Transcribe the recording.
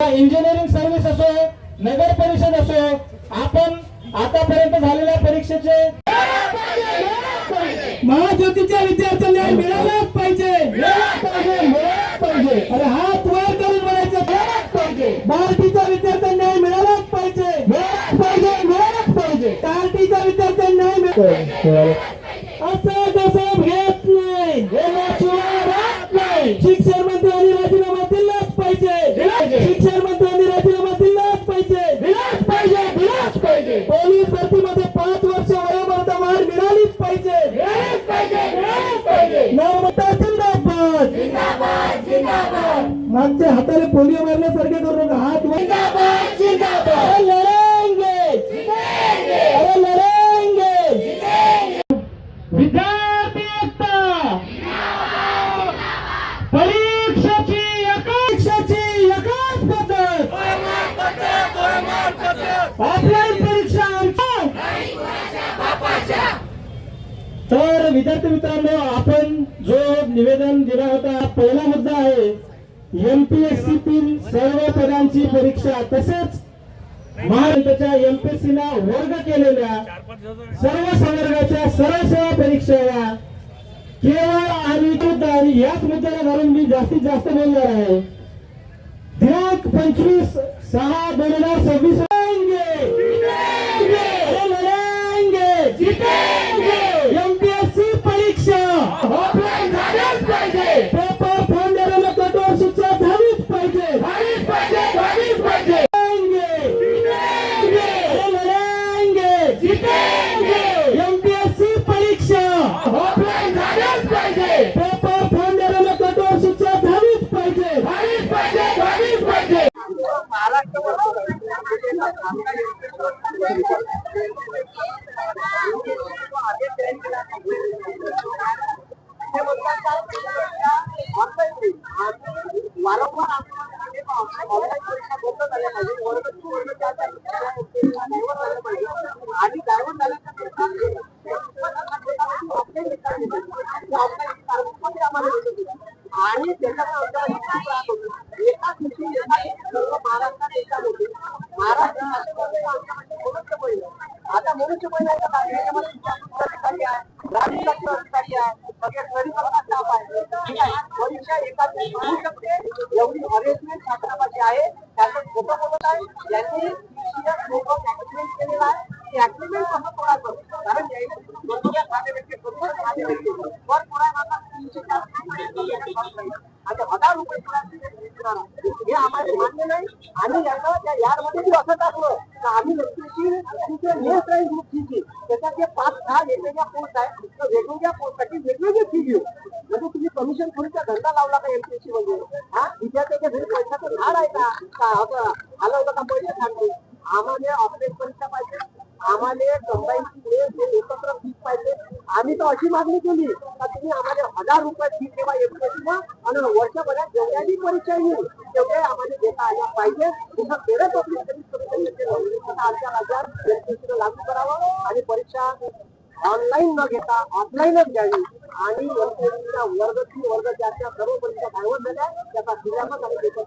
Engineering service असो, नगर परिषद असो, आपण आतापर्यंत झालेल्या परीक्षेचे महाज्योतीच्या विद्यार्थ्यांना मिळालाच पाहिजे, अरे हात वर करून म्हणायचं बार्टीच्या विद्यार्थ्यांना मिळालाच पाहिजे, कार्टीच्या विद्यार्थ्यांना असं कसं घेत नाही, शिक्षण मंत्र्यांनी राजीनामा दिलाच पाहिजे, शिक्षण मंत्र्यांनी राजीनामा दिलाच पाहिजे, पोलीस भरतीमध्ये 5 वर्ष वयोमर्यादा वाढ मिळालीच पाहिजे, नवमता जिंदाबाद, मागच्या हाताने पोलिओ मारल्यासारखे करू नका, हात विद्यार्थी एकता परीक्षेची एकच पद्धत, ऑफलाईन परीक्षा तर विद्यार्थी मित्रांनो, आपण जो निवेदन दिला होता पहिला मुद्दा आहे एमपीएससीतील सर्व पदांची परीक्षा, तसेच महाराष्ट्राच्या एमपीएससीला वर्ग केलेल्या सर्व संवर्गाच्या सरळ सेवा परीक्षा या केवळ आणि याच मुद्द्याला धरून मी जास्तीत जास्त बोलणार आहे. दिनांक 25/6/2026 एमपीएससी परीक्षा ऑफलाईन झालीच पाहिजे, पेपर फोन देण्याला कठोर शिक्षा झालीच पाहिजे, एमपीएससी परीक्षा ऑफलाईन झालीच पाहिजे, पेपर फोन देण्याला कठोर शिक्षा झालीच पाहिजे. आणि आता मनुष्य महिन्याच्या परीक्षा एकाच होऊ शकते एवढी हरेसमेंट छात्रापाशी आहे. त्याचं खोटं बोलत आहे यांनी केलेला आहे. ऍग्रीमेंट कसं कोणाचं, कारण हे आम्हाला मान्य नाही. आणि यांना त्या यामध्ये असं टाकलं तर आम्ही त्याच्यात जे 5-6 वेगवेगळ्या पोस्ट आहेत, तर वेगवेगळ्या पोस्टसाठी वेगवेगळी फी घेऊ. म्हणजे तुम्ही कमिशन खोलीचा धंदा लावला का एमपीएससी मध्ये? हा, विद्यार्थ्याच्या घरी पैशाचं झाड आहे का? आलं होतं का पैसे खाते? आम्हाला ऑफलाईन परीक्षा पाहिजे, आम्हाला कंबाईनची एकत्र फीस पाहिजे. आम्ही तर अशी मागणी केली का तुम्ही आम्हाला 1000 रुपये फी ठेवा एमपीएससीला आणि वर्षभरात जेवढ्याही परीक्षा येईल तेवढे आम्हाला देता आल्या पाहिजे. तुझं तेवढं आमच्या राज्यात एमपीएससीला लागू करावं आणि परीक्षा ऑनलाईन न घेता ऑफलाईनच घ्यावी. आणि एमपीएससीच्या वर्ग ज्या सर्व परीक्षा डायव्हर्ट झाल्या त्याचा सिलेबस आणि पेपर